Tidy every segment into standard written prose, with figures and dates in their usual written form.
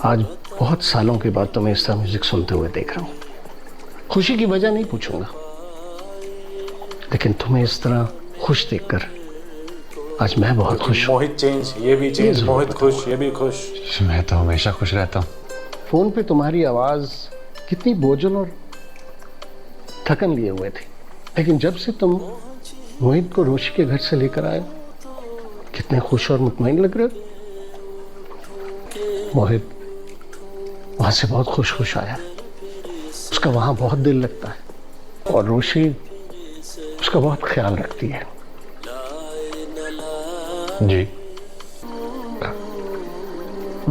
आज बहुत सालों के बाद तुम्हें इस तरह म्यूजिक सुनते हुए देख रहा हूँ। खुशी की वजह नहीं पूछूंगा, लेकिन तुम्हें इस तरह खुश देखकर आज मैं बहुत खुश हूँ। मोहित चेंज, ये भी चेंज, मोहित खुश, ये भी खुश। मैं तो हमेशा खुश रहता हूँ। फोन पे तुम्हारी आवाज कितनी बोझल और थकन लिए हुए थी, लेकिन जब से तुम मोहित को रोशी के घर से लेकर आए, कितने खुश और मुतमईन लग रहे हो। मोहित वहां से बहुत खुश खुश आया, उसका वहां बहुत दिल लगता है और रोशी उसका बहुत ख्याल रखती है। जी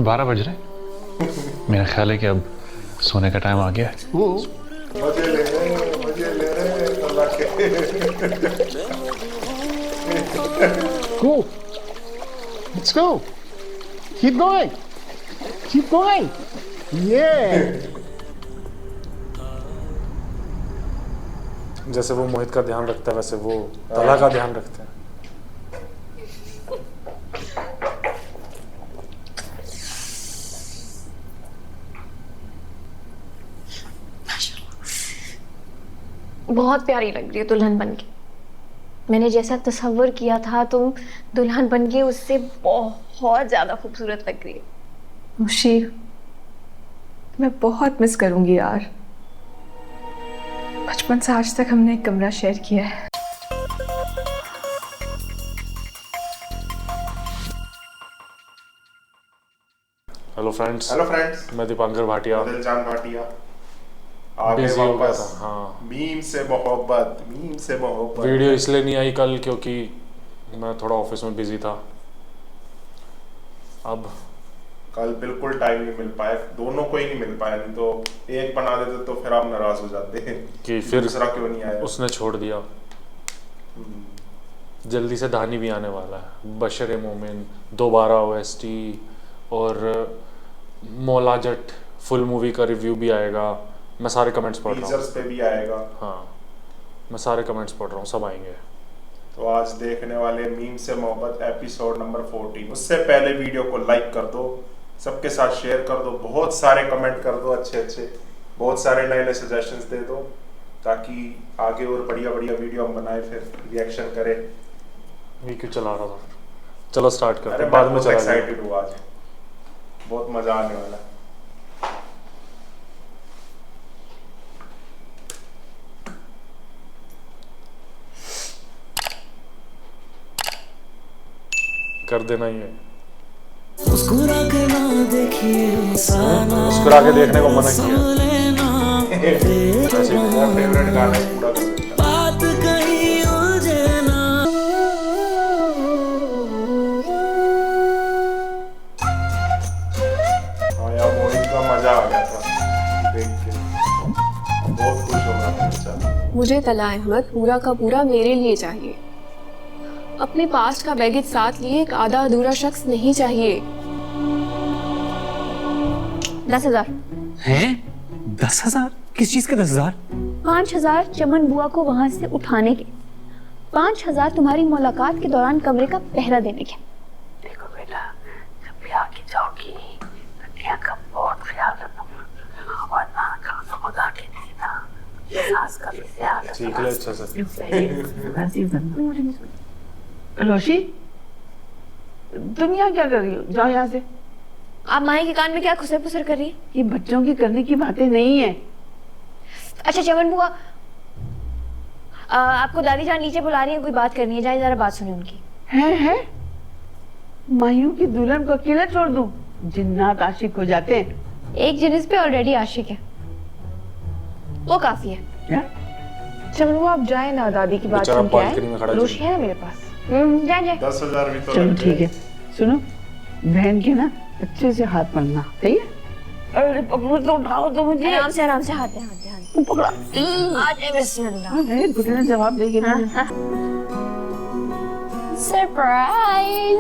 12 बज रहे। मेरा ख्याल है कि अब सोने का टाइम आ गया है। मजे ले रहे अल्लाह के। Go. Let's go. Keep going. Keep going. Yeah. जैसे वो मोहित का ध्यान रखता है वैसे वो तला का ध्यान रखते हैं। बहुत प्यारी लग रही है दुल्हन बनके। मैंने जैसा तसव्वुर किया था तुम दुल्हन बनके, उससे बहुत ज्यादा खूबसूरत लग रही है। मुशी, मैं बहुत मिस करूंगी यार। बचपन से आज तक हमने एक कमरा शेयर किया है। हेलो फ्रेंड्स, मैं दीपांकर भाटिया। दिलजान भाटिया आगे बिजी हो गया वापस। था। हाँ, मीम से मोहब्बत। वीडियो इसलिए नहीं आई कल क्योंकि मैं थोड़ा ऑफिस में बिजी था। अब कल बिल्कुल टाइम नहीं मिल पाया, दोनों को ही नहीं मिल पाया, नहीं तो एक बना देते तो फिर आप नाराज हो जाते हैं कि फिर दूसरा क्यों नहीं आया। उसने छोड़ दिया। जल्दी से धानी भी आने वाला है, बशर मोमिन, दोबारा OST और मौला जट फुल मूवी का रिव्यू भी आएगा। मैं सारे कमेंट्स पढ़ रहा टीजर्स हूँ। पे भी आएगा। हाँ, मैं सारे कमेंट्स पढ़ रहा हूँ, सब आएंगे। तो आज देखने वाले मीम से मोहब्बत एपिसोड नंबर 14। उससे पहले वीडियो को लाइक कर दो, सबके साथ शेयर कर दो, बहुत सारे कमेंट कर दो अच्छे, बहुत सारे नए सजेशंस दे दो, ताकि आगे और बढ़िया वीडियो हम बनाए, फिर रिएक्शन करें। ये क्यों चला रहा था? चलो स्टार्ट करते अरे हैं, बाद में बहुत चला एक्साइटेड हूँ, आज बहुत मजा आने वाला है। कर देना ही है। मुस्कुरा के ना देखिए, मुस्कुरा के देखने को मना किया। वैसे मेरा फेवरेट गाना है, पूरा कर देता हूँ। बात कहीं उलझे ना। हाँ यार, मोहित का मजा आ गया था देख के, बहुत खुश हो गया था बच्चा। मुझे तला अहमद पूरा का पूरा मेरे लिए चाहिए। अपने पास्ट का बैगेज साथ लिए एक आधा अधूरा शख्स नहीं चाहिए। 10,000। हैं? 10,000? किस चीज के 10,000? 5,000 चमन बुआ को वहां से उठाने के, 5,000 तुम्हारी मुलाकात के दौरान कमरे का पहरा देने के। देखो बेटा, जब भी आगे जाओगी दुनिया का बहुत ख्याल रखना, और ना खाना खुदा के देना, सास का भी ख्याल सीख ले अच्छा से। रखना। रोशी, तुम यहाँ क्या कर रही हो? जाओ यहाँ से। आप माई के कान में क्या खुसर पुसर कर रही है? ये बच्चों की करने की बातें नहीं है। अच्छा चमन बुआ, आपको दादी जान नीचे बुला रही है, कोई बात करनी है, जाए जरा बात सुने उनकी। है मायूं की दुल्हन को अकेला छोड़ दूं? जिन्नात आशिक हो जाते हैं। एक जिनिस पे ऑलरेडी आशिक है, वो काफी है। क्या? चलो आप जाए ना, दादी की बात बेचारा सुन के बालकनी में खड़ा आए। रोशी है ना मेरे पास। जाए 10,000 भी तो चलो लग ठीक गए। है, सुनो, बहन के ना अच्छे से हाथ पकड़ना, सही है? अरे पकड़ो तो, उठाओ तो मुझे। आराम से हाथ दे। पकड़ा। आज बिस्मिल्लाह। अरे घुटने जवाब देगी ना। सरप्राइज।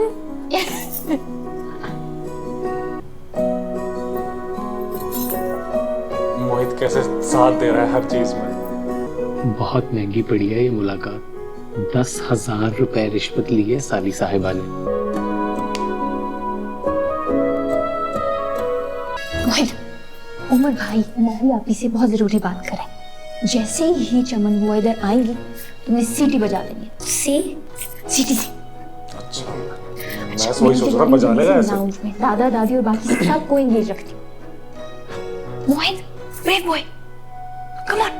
मोहित कैसे साथ दे रहा है हर चीज में। बहुत महंगी पड़ी है ये मुलाकात। 10,000 रुपए रिश्वत ली है साली साहिबा ने। मोहित, उमर भाई माही आपी से बहुत जरूरी बात करें। जैसे ही चमन बुआ इधर आएंगी तुमने सीटी बजा देनी है। सीटी से। अच्छा, मैं वही सोच रहा बजा लेगा ऐसे। दादा दादी और बाकी सबको एंगेज रखती। मोहित, ब्रेव बॉय, कम ऑन।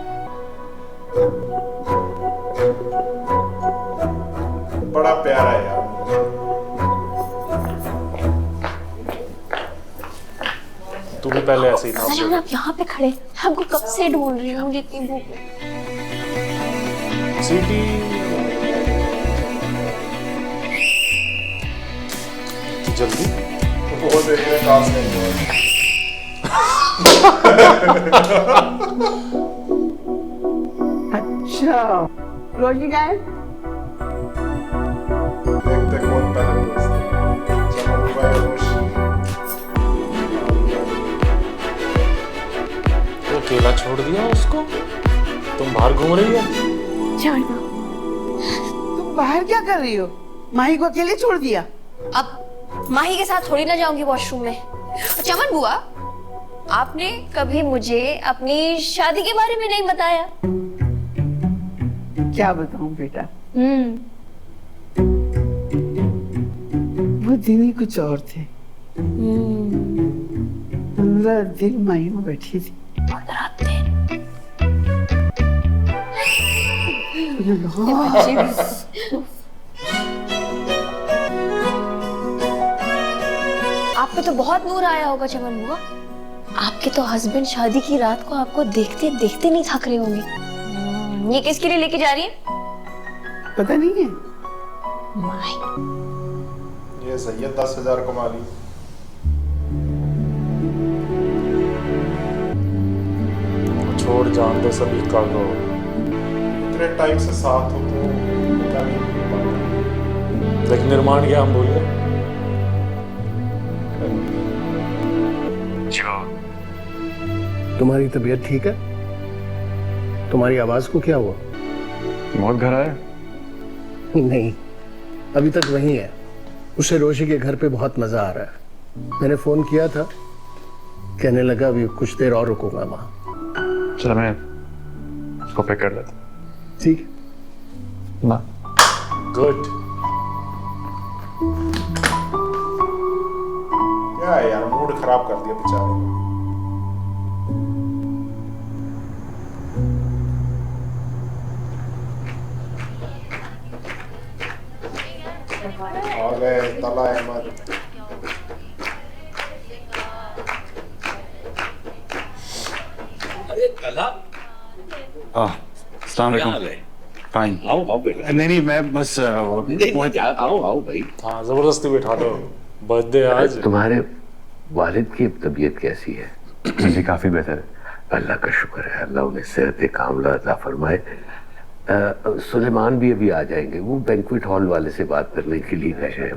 बड़ा प्यारा है यार। तू भी पहले ऐसे ही था। अरे आप यहाँ पे खड़े, आपको कब से ढूंढ रही हूँ, मुझे इतनी भूख है। सीटी जल्दी वो देखने काश नहीं हुआ। अच्छा, रोजी का है? देखते कौन पहले पूछता। चमन बुआ या रोशी? तो अकेला छोड़ दिया उसको? तुम बाहर घूम रही हो? छोड़ दो। तुम बाहर क्या कर रही हो? माही को अकेले छोड़ दिया? अब माही के साथ थोड़ी ना जाऊंगी वॉशरूम में। चमन बुआ, आपने कभी मुझे अपनी शादी के बारे में नहीं बताया। क्या बताऊं बेटा, वो दिन ही कुछ और थे। 15 दिन माही में बैठी थी। 15 दिन। आप पे तो बहुत नूर आया होगा चमन बुआ। आपके तो हस्बैंड शादी की रात को आपको देखते देखते नहीं थक रहे होंगे। ये किसके लिए लेके जा रही है? पता नहीं है। माही। ये सही है, 10,000 कमा ली। छोड़ जान दो सभी का को। इतने टाइम से साथ हो तो पता नहीं। लेकिन निर्माण क्या हम बोले? तुम्हारी तबीयत ठीक है? तुम्हारी आवाज को क्या हुआ? बहुत घर आया? नहीं, अभी तक वहीं है। उसे रोशी के घर पे बहुत मजा आ रहा है। मैंने फोन किया था, कहने लगा अभी कुछ देर और रुकूंगा वहां। चलो मैं उसको पिक कर लेता। ठीक ना गुड। क्या है यार, मूड खराब कर दिया बेचारे का। आ गए तला अहमद। अरे तला, अस्सलाम वालेकुम। फाइन। आओ आओ बेटा। नहीं मैं बस आओ आओ भाई। हाँ, जबरदस्ती बिठा दो। बर्थडे आज। तुम्हारे वालिद की तबीयत कैसी है? जी काफी बेहतर है। अल्लाह का शुक्र है, अल्लाह उन्हें सेहत कामला अता फरमाए। सुलेमान भी अभी आ जाएंगे, वो बैंक्वेट हॉल वाले से बात करने के लिए गए हैं।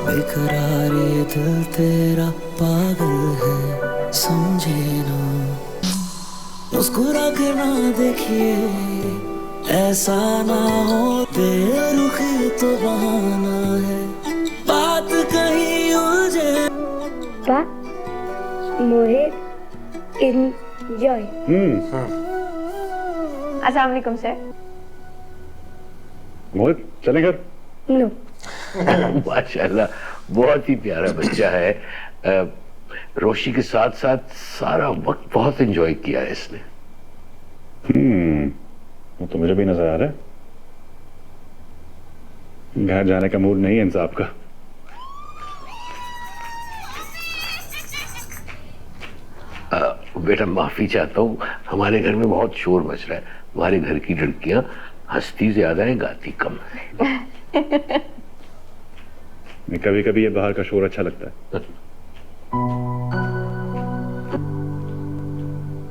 बेकरार ये दिल तेरा पागल है, समझे ना, मुस्कुरा के ना देखिए, ऐसा ना हो, बेरुखी तो बहाना है, बात कहीं उलझे। क्या? मोहित एंजॉय। अस्सलाम वालेकुम सर। मोहित चलें घर? नो। माशाल्लाह, बहुत ही प्यारा बच्चा है। रोशी के साथ साथ सारा वक्त बहुत एंजॉय किया है इसने। वो तो मुझे भी नजर आ रहा है। घर जाने का मूड नहीं है इन साहब का। बेटा माफी चाहता हूँ, हमारे घर में बहुत शोर मच रहा है। हमारे घर की लड़कियां हंसती ज्यादा है, गाती कम है। कभी कभी ये बाहर का शोर अच्छा लगता है।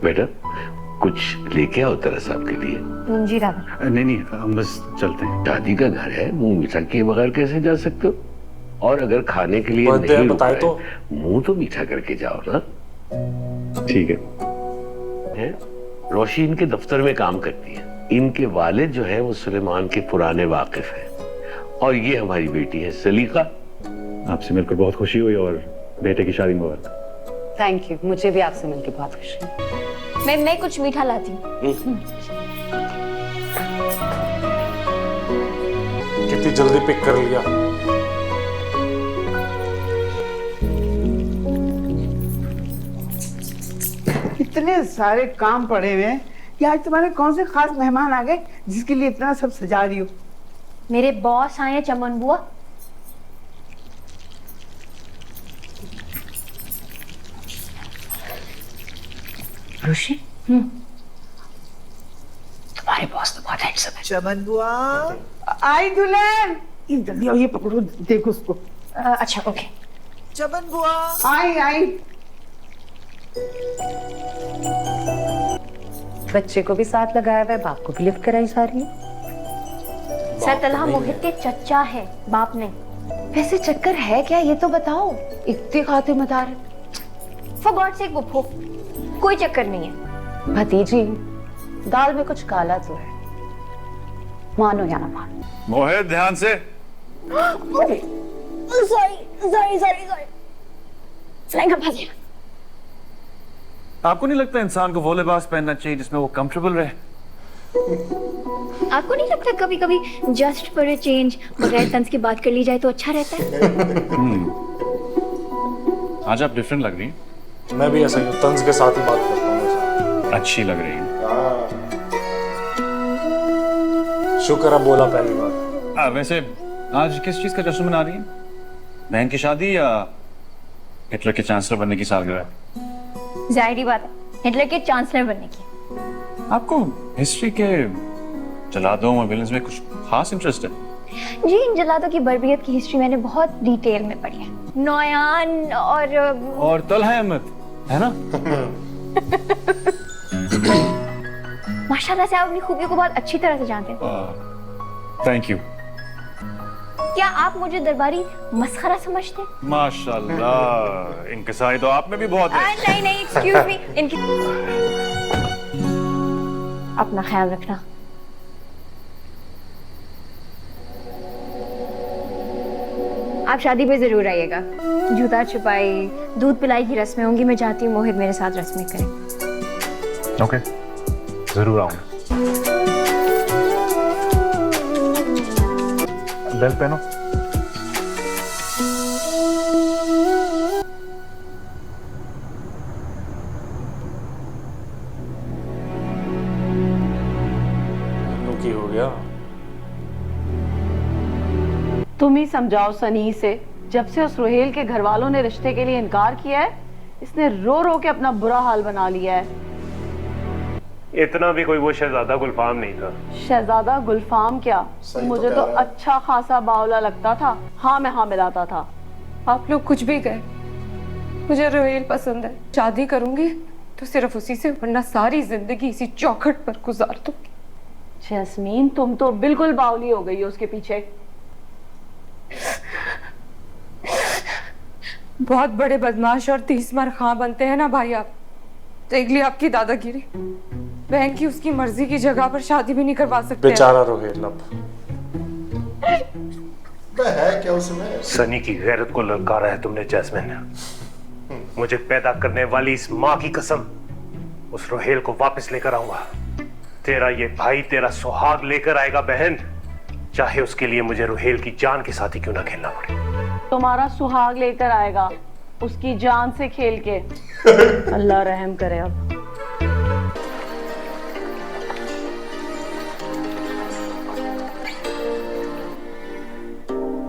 बेटा कुछ लेके आओ तेरा साहब के लिए। जी दादा। नहीं हम बस चलते हैं। शादी का घर है, मुंह मीठा किए बगैर कैसे जा सकते हो? और अगर खाने के लिए बर्थडे नहीं बताए रुका तो। है, मुंह तो मीठा करके जाओ ना। ठीक है। रोशी इनके दफ्तर में काम करती है। इनके वालिद जो है वो सुलेमान के पुराने वाकिफ हैं और ये हमारी बेटी है सलीका। आपसे मिलकर बहुत खुशी हुई और बेटे की शादी मुबारक। थैंक यू, मुझे भी आपसे मिलकर बहुत खुशी हुई। मैं कुछ मीठा लाती हूँ। कितनी जल्दी पिक कर लिया। इतने सारे काम पड़े हुए हैं कि आज तुम्हारे कौन से खास मेहमान आ गए जिसके लिए इतना सब सजा रही हो? मेरे बॉस आए हैं, चमन बुआ। ऋषि तुम्हारे बॉस तो बहुत हैंडसम है। चमन बुआ आई दुल्हन, जल्दी आओ, ये पकड़ो, देखो उसको। अच्छा ओके। चमन बुआ आई आई। बच्चे को भी साथ लगाया हुआ है, बाप को भी लिफ्ट कराई जा रही है। सर तलहा मोहित के चच्चा है, बाप नहीं। वैसे चक्कर है क्या ये तो बताओ। इतने खाते मत आ रहे। फॉर गॉड सेक बुफो, कोई चक्कर नहीं है। भतीजी, दाल में कुछ काला तो है, मानो या ना मानो। मोहित ध्यान से। Sorry sorry sorry sorry, flying फंस गया। आपको नहीं लगता इंसान को वो लिबास पहनना चाहिए जिसमें वो कंफर्टेबल रहे? आपको नहीं लगता कभी कभी जस्ट फॉर अ चेंज बगैर तंज की बात कर ली जाए तो अच्छा रहता है? आज आप डिफरेंट लग रही हैं। मैं भी ऐसा ही हूँ, तंज के साथ ही बात करता हूँ। अच्छी लग रही हैं। शुक्र है बोला पहली बार। वैसे आज किस चीज का जश्न मना रही हैं? बहन की शादी या हिटलर के चांसलर बनने की सालगिरह? जाहिर बात है, हिटलर के चांसलर बनने की। आपको हिस्ट्री के जलादों और विलेंस में कुछ खास इंटरेस्ट है? जी, इन जलादों की बर्बरियत की हिस्ट्री मैंने बहुत डिटेल में पढ़ी है। नौयान और तलहा अहमद, है ना? माशाल्लाह से आप अपनी खूबियों को बहुत अच्छी तरह से जानते हैं। Thank you. क्या आप मुझे दरबारी मस्खरा समझते हैं? माशाल्लाह, इंकिसारी तो आप में भी बहुत है। नहीं नहीं, एक्सक्यूज मी, इनकी अपना ख्याल रखना। आप शादी पे जरूर आइएगा। जूता छुपाई, दूध पिलाई की रस्में होंगी। मैं चाहती हूँ मोहित मेरे साथ रस्में करे। ओके, जरूर आऊंगा। बेल्ट पहनो। की हो गया। तुम ही समझाओ सनी से, जब से उस रोहेल के घर वालों ने रिश्ते के लिए इनकार किया है, इसने रो रो के अपना बुरा हाल बना लिया है। इतना भी कोई वो शहजादा गुलफाम नहीं था। शहजादा गुलफाम क्या, मुझे तो अच्छा खासा बावला लगता था। हाँ, मैं हाँ मिलाता था। आप लोग कुछ भी कहें, मुझे रोहेल पसंद है। शादी करूंगी तो सिर्फ उसी से, वरना सारी जिंदगी इसी चौखट पर गुजार दूंगी। जैस्मीन, तुम तो बिल्कुल बावली हो गई हो उसके पीछे। बहुत बड़े बदमाश और तीसमार खां बनते हैं ना भाई आप। देख ली आपकी दादागिरी। बहन की उसकी मर्जी की जगह पर शादी भी नहीं करवा सकते। बेचारा रोहेल अब है क्या उसमें? सनी की गैरत को ललकारा है तुमने जैस्मिन। मुझे पैदा करने वाली इस माँ की कसम, उस रोहेल को वापस लेकर आऊंगा। तेरा ये भाई तेरा सुहाग लेकर आएगा बहन, चाहे उसके लिए मुझे रोहेल की जान के साथ ही क्यों ना खेलना पड़े। तुम्हारा सुहाग लेकर आएगा, उसकी जान से खेल के। अल्लाह रहम करे। अब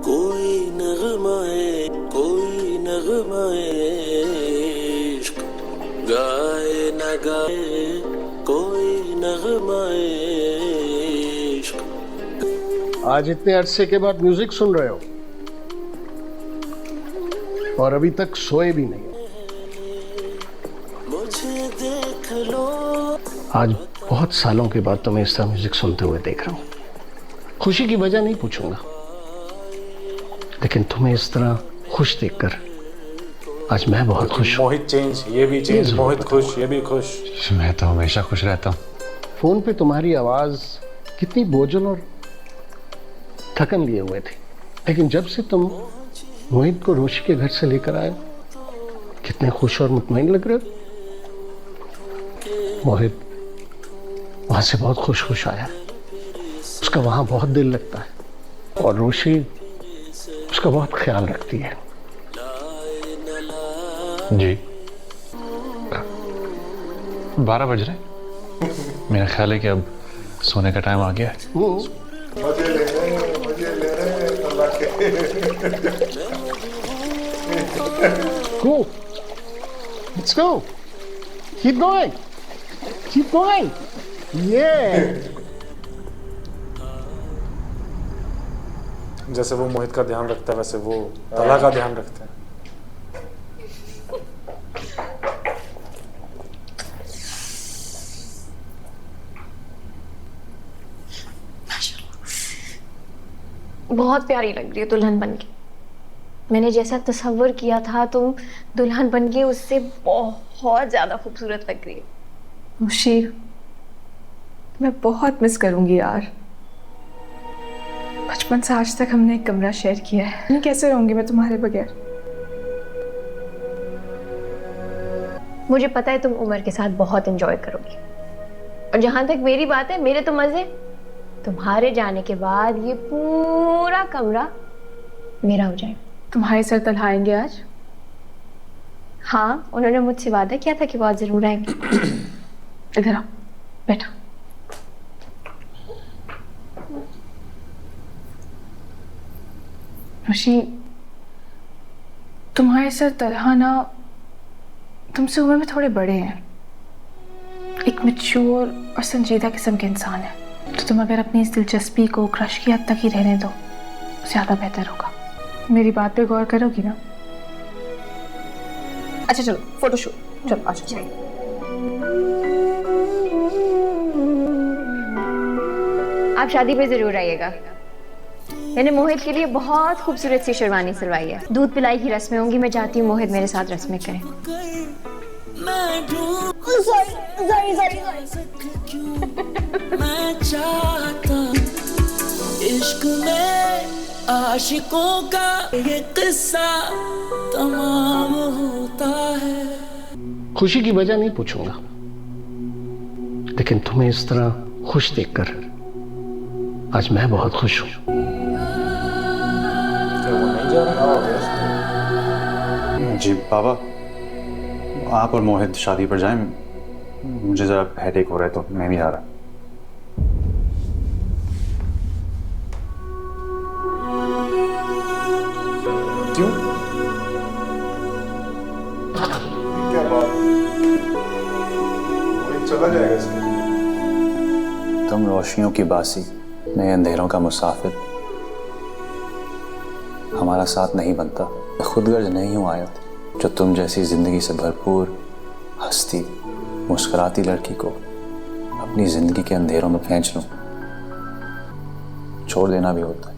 कोई नगमाए, कोई नगमाए इश्क गाए न गाए, कोई नगमाए इश्क। आज इतने अरसे के बाद म्यूजिक सुन रहे हो और अभी तक सोए भी नहीं। मुझे देख लो। आज बहुत सालों के बाद तुम्हें इस तरह म्यूजिक सुनते हुए देख रहा हूं। खुशी की वजह नहीं पूछूंगा, लेकिन तुम्हें इस तरह खुश देखकर आज मैं बहुत खुश हूं। मोहित चेंज, ये भी चेंज। मोहित खुश, ये भी खुश। मैं तो हमेशा खुश रहता हूँ। फोन पे तुम्हारी आवाज कितनी बोझल और थकन लिए हुए थी, लेकिन जब से तुम मोहित को रोशी के घर से लेकर आए, कितने खुश और मुतमईन लग रहे हो। मोहित वहां से बहुत खुश खुश आया, उसका वहां बहुत दिल लगता है और रोशी उसका बहुत ख्याल रखती है। जी 12 बज रहे, मेरा ख्याल है कि अब सोने का टाइम आ गया है। मजे ले रहे अल्लाह के। Go. Let's go. Keep going. Keep going. Yeah. जैसे वो मोहित का ध्यान रखता है वैसे वो तला का ध्यान रखते हैं। बहुत प्यारी लग रही है दुल्हन बनके। मैंने जैसा तस्वीर किया था तुम दुल्हन बनके, उससे बहुत ज्यादा खूबसूरत लग रही है। मुशी, मैं बहुत मिस करूंगी यार। बचपन से आज तक हमने एक कमरा शेयर किया है, मैं कैसे रहूंगी मैं तुम्हारे बगैर। मुझे पता है तुम उमर के साथ बहुत एंजॉय करोगी, और जहां तक मेरी बात है, मेरे तो मजे तुम्हारे जाने के बाद ये पूरा कमरा मेरा हो जाएगा। तुम्हारे सर तलहाएंगे आज? हाँ, उन्होंने मुझसे वादा किया था कि वो आज जरूर आएंगे। इधर आओ, बैठो। ऋषि, तुम्हारे सर तलहाना तुमसे उम्र में थोड़े बड़े हैं, एक मैच्योर और संजीदा किस्म के इंसान है, तो तुम अगर अपनी इस दिलचस्पी को क्रश की हद तक ही रहने दो, ज्यादा बेहतर होगा। मेरी बात पे गौर करोगी ना? अच्छा चलो फोटोशूट, चलो आ जाओ। आप शादी पे जरूर आइएगा। मैंने मोहित के लिए बहुत खूबसूरत सी शेरवानी सिलवाई है। दूध पिलाई की रस्में होंगी, मैं चाहती हूँ मोहित मेरे साथ रस्में करें। मैं चाहता इश्क में आशिकों का ये किस्सा तमाम होता है। खुशी की वजह नहीं पूछूंगा, लेकिन तुम्हें इस तरह खुश देखकर आज मैं बहुत खुश हूं। जी बाबा, आप और मोहित शादी पर जाएं, मुझे जरा हेडेक हो रहा है तो मैं भी आ रहा। क्यों? क्या बात? मोहित चला जाएगा इसमें? तुम रोशनियों की बासी, मैं अंधेरों का मुसाफिर, हमारा साथ नहीं बनता। मैं खुदगर्ज नहीं हूँ आयत, जो तुम जैसी जिंदगी से भरपूर हंसती मुस्कुराती लड़की को अपनी जिंदगी के अंधेरों में खींच लूं। छोड़ देना भी होता है।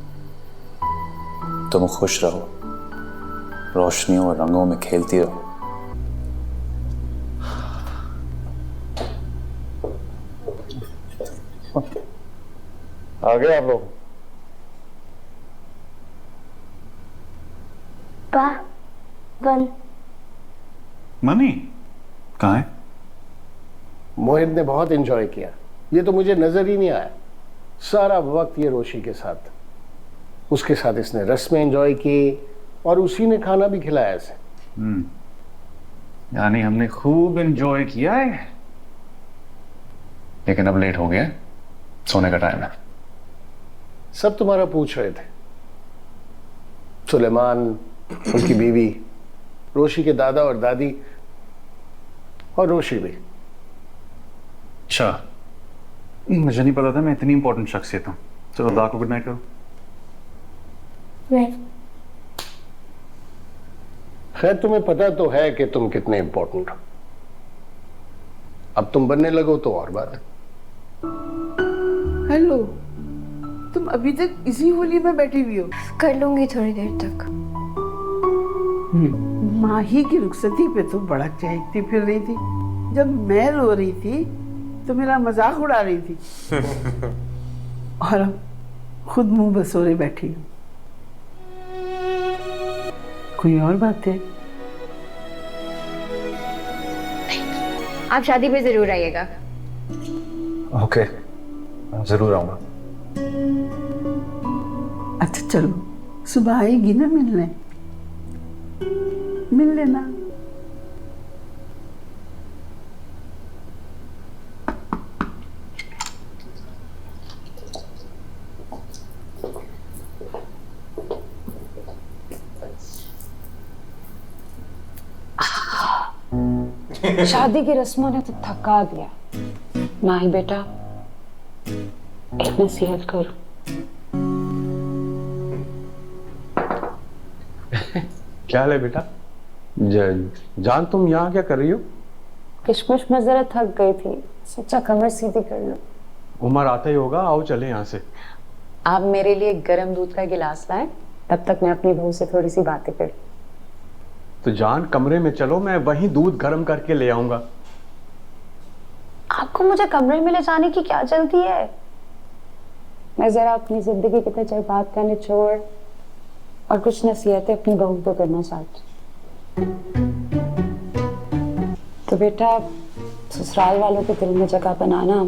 तुम खुश रहो, रोशनियों और रंगों में खेलती रहो। आ गए आप लोग? मनी कहाँ है? मोहित ने बहुत एंजॉय किया, ये तो मुझे नजर ही नहीं आया। सारा वक्त ये रोशी के साथ, उसके साथ इसने रस्में एंजॉय की और उसी ने खाना भी खिलाया इसे। यानी हमने खूब एंजॉय किया है, लेकिन अब लेट हो गया, सोने का टाइम है। सब तुम्हारा पूछ रहे थे, सुलेमान, उनकी बीवी, रोशी के दादा और दादी, और रोशी भी। अच्छा, मुझे नहीं पता था मैं इतनी इंपॉर्टेंट शख्सियत हूँ। चलो दा को गुड नाइट करो। खैर, तुम्हें पता तो है कि तुम कितने इंपॉर्टेंट हो। अब तुम बनने लगो तो और बात है। हेलो, तुम अभी तक इसी होली में बैठी हुई हो? कर लूंगी थोड़ी देर तक। माही की रुखसती पे तो बड़ा चहकती फिर रही थी। जब मैं रो रही थी तो मेरा मजाक उड़ा रही थी और अब खुद मुंह बसोरे बैठी हूँ। कोई और बात है? आप शादी पे जरूर आइएगा। ओके, जरूर आऊंगा। अच्छा चलो, सुबह आएगी ना मिलने, मिल लेना। शादी की रस्मों ने तो थका दिया। माही बेटा, एक नसीहत करो। क्या हाल है बेटा? जान, तुम यहाँ क्या कर रही हो? किशमिश में जरा थक गई थी, सोचा कमर सीधी कर लो। उमर आता ही होगा, आओ चले यहाँ से। आप मेरे लिए गर्म दूध का गिलास लाएं, तब तक मैं अपनी बहू से थोड़ी सी बातें कर। तो जान, कमरे में चलो, मैं वहीं दूध गर्म करके ले आऊंगा। आपको मुझे कमरे में ले जाने की क्या जल्दी है? मैं जरा अपनी जिंदगी के तजुर्बात का निचोड़ और कुछ नसीहतें अपनी बहू को करना चाहती हूँ। तो बेटा, ससुराल वालों के दिल में जगह बनाना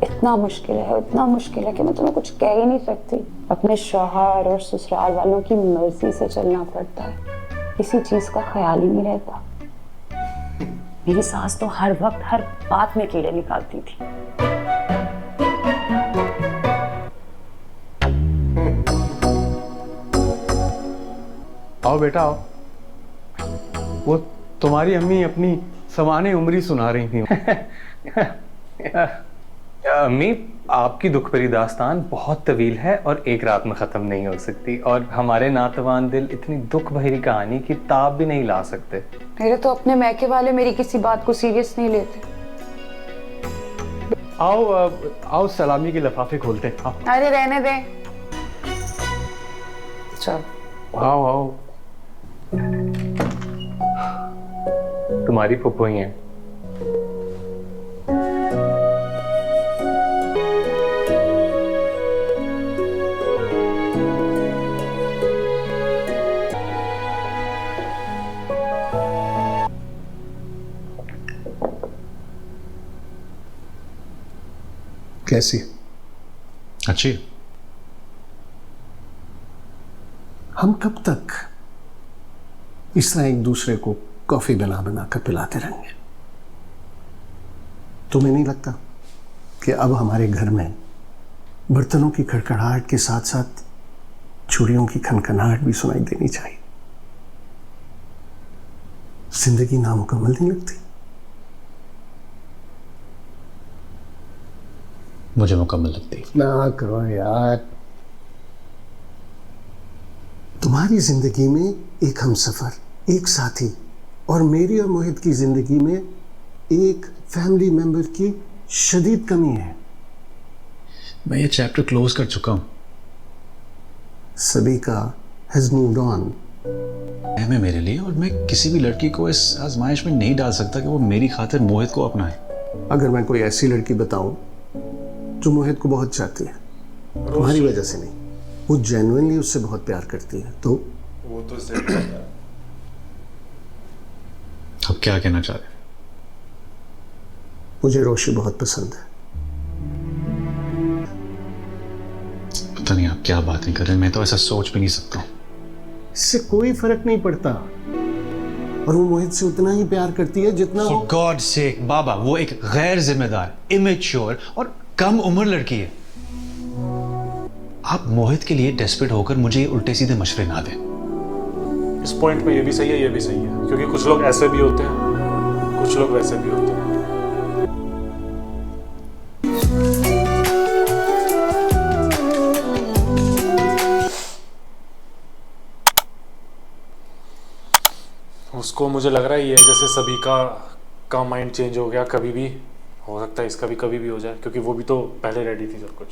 इतना मुश्किल है कि मैं तुम्हें कुछ कह ही नहीं सकती। अपने शौहर और ससुराल वालों की मर्जी से चलना पड़ता है, किसी चीज का ख्याल ही नहीं रहता। मेरी सास तो हर वक्त हर बात में कीड़े निकालती थी। आओ बेटा आओ। वो तुम्हारी अम्मी अपनी समाने उम्री सुना रही थी। अम्मी, आपकी दुख भरी दास्तान बहुत तवील है और एक रात में ख़त्म नहीं हो सकती, और हमारे नातवान दिल इतनी दुख भरी कहानी की ताब भी नहीं ला सकते। मेरे तो अपने मैके वाले मेरी किसी बात को सीरियस नहीं लेते। आओ आओ, सलामी के लिफाफे खोलते। आओ। अरे रहने दे, चल। आओ आओ। तुम्हारी फुप्पो ही है। कैसी? अच्छी। हम कब तक इस तरह एक दूसरे को कॉफी बना बना कर पिलाते रहेंगे? तुम्हें नहीं लगता कि अब हमारे घर में बर्तनों की खड़खड़ाहट के साथ साथ चूड़ियों की खनखनाहट भी सुनाई देनी चाहिए? जिंदगी नामुकम्मल नहीं लगती? मुझे मुकम्मल लगती। ना करो यार। तुम्हारी जिंदगी में एक हमसफर, एक साथी, और मेरी और मोहित की जिंदगी में एक फैमिली मेंबर की शदीद कमी है। मैं ये चैप्टर क्लोज कर चुका हूं। सभी का हैज मूव्ड ऑन। मैं मेरे लिए, और मैं किसी भी लड़की को इस आजमाइश में नहीं डाल सकता कि वो मेरी खातिर मोहित को अपनाए। अगर मैं कोई ऐसी लड़की बताऊं जो मोहित को बहुत चाहती है, तुम्हारी वजह से नहीं, वो जेन्युइनली उससे बहुत प्यार करती है, तो वो तो सही है। अब क्या कहना चाह रहे हैं? मुझे रोशी बहुत पसंद है। पता नहीं आप क्या बातें कर रहे हैं, मैं तो ऐसा सोच भी नहीं सकता। इससे कोई फर्क नहीं पड़ता, और वो मोहित से उतना ही प्यार करती है जितना For God's sake, बाबा, वो एक गैर जिम्मेदार, इमेच्योर और कम उम्र लड़की है। आप मोहित के लिए डेस्परेट होकर मुझे ये उल्टे सीधे मशवरे ना दें। इस पॉइंट पे ये भी सही है, ये भी सही है, क्योंकि कुछ लोग ऐसे भी होते हैं, कुछ लोग वैसे भी होते हैं। उसको मुझे लग रहा है ये जैसे सभी का माइंड चेंज हो गया, कभी भी हो सकता है इसका भी कभी भी हो जाए, क्योंकि वो भी तो पहले रेडी थी सब कुछ।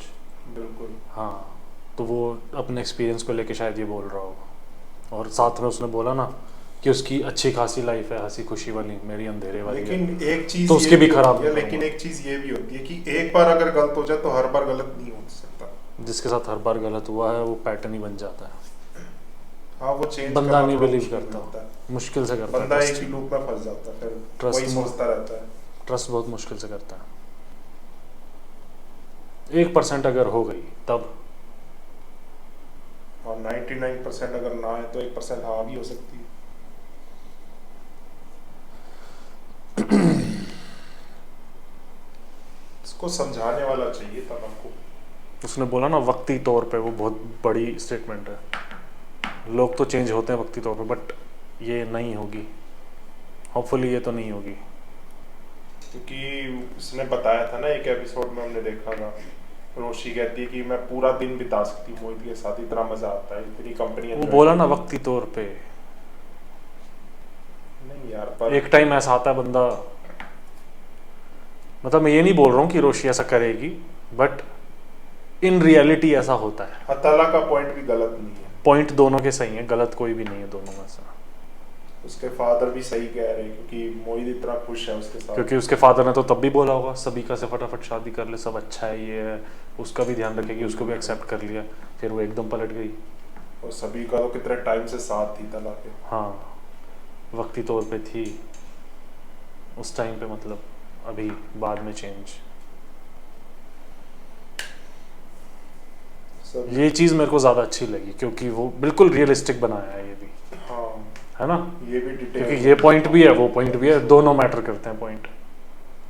बिल्कुल। हाँ, तो वो अपने एक्सपीरियंस को लेके शायद ये बोल रहा होगा। और साथ में उसने बोला ना कि उसकी अच्छी खासी लाइफ है हंसी खुशी वाली, मेरी अंधेरे वाली लेकिन है। एक चीज तो उसके भी खराब है, लेकिन एक चीज ये भी होती है कि एक बार अगर गलत हो जाए तो हर बार गलत नहीं हो सकता। जिसके साथ हर बार गलत हुआ है वो पैटर्न ही बन जाता है। हाँ, वो चेंज बंदा नहीं बिलीव मुश्किल करता, होता है। मुश्किल से करता बंदा है एक ही लूप में फंस जाता है, फिर ट्रस्ट वही सोचता रहता है। ट्रस्ट बहुत मुश्किल से करता है। 1% अगर हो गई तब, और 99% अगर ना है तो 1% हाँ भी हो सकती है। इसको समझाने वाला चाहिए तब आपको। उसने बोला ना वक्ती तौर पे, वो बहुत बड़ी स्टेटमेंट है। लोग तो चेंज होते हैं वक्ती तौर पे, बट ये नहीं होगी, होपफुली ये तो नहीं होगी। क्योंकि उसने बताया था ना, एक एपिसोड में हमने देखा था, रोशी कहती है कि मैं पूरा दिन बिता सकती हूँ मोहित के साथ, इतना मजा आता है, इतनी कंपनी। वो बोला ना वक्ती तौर पे, नहीं यार, पर एक टाइम ऐसा आता है बंदा, मतलब मैं ये नहीं बोल रहा हूँ कि रोशी ऐसा करेगी, बट इन रियलिटी ऐसा होता है। अताला का पॉइंट भी गलत नहीं है, पॉइंट दोनों के सही हैं, गलत कोई भी नहीं है दोनों में से। उसके फादर भी सही कह रहे हैं, क्योंकि मोहित इतना खुश है उसके साथ। क्योंकि उसके फादर ने तो तब भी बोला होगा सबिका से फटाफट शादी कर ले, सब अच्छा है, ये है, उसका भी ध्यान रखेगी, उसको भी एक्सेप्ट कर लिया, फिर वो एकदम पलट गई। और सबिका तो कितने टाइम से साथ थी तला के। हाँ, वक्ती तौर पे थी उस टाइम पे, मतलब अभी बाद में चेंज। ये चीज़ मेरे को ज़्यादा अच्छी लगी, क्योंकि वो बिल्कुल रियलिस्टिक बनाया है ये भी। हाँ, है ना, ये भी डिटेल, क्योंकि ये पॉइंट भी है, वो पॉइंट भी है, दोनों मैटर करते हैं पॉइंट।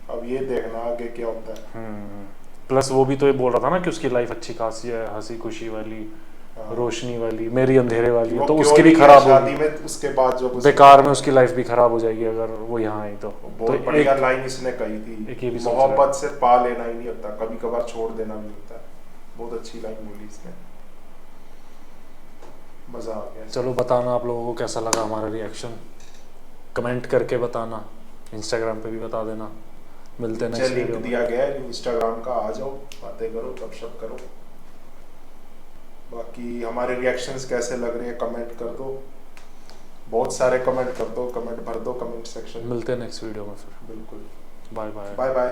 अब ये देखना आगे क्या होता है। प्लस वो भी तो ये बोल रहा था ना कि उसकी लाइफ अच्छी खासी है, हंसी खुशी वाली, रोशनी वाली, मेरी अंधेरे वाली है, तो उसकी भी खराब शादी होगी, में उसके बाद जो बेकार में उसकी लाइफ भी खराब हो जाएगी अगर वो यहाँ आई तो। बहुत बढ़िया लाइन इसने कही थी, एक ये भी सोच रहा है। मोहब्बत से पा लेना ही नहीं होता, कभी कभार छोड़ देना भी होता है। बहुत अच्छी लाइन बोली इसने, मजा आ गया। चलो बताना आप लोगों को कैसा लगा हमारा रिएक्शन, कमेंट करके बताना, इंस्टाग्राम पे भी बता देना। मिलते हैं नेक्स्ट लिंक वीडियो में। दिया गया है इंस्टाग्राम का, आ जाओ, बातें करो, गपशप करो। बाकी हमारे रिएक्शंस कैसे लग रहे हैं कमेंट कर दो, बहुत सारे कमेंट कर दो, कमेंट भर दो कमेंट सेक्शन। मिलते हैं नेक्स्ट वीडियो में फिर। बिल्कुल, बाय बाय। Bye bye.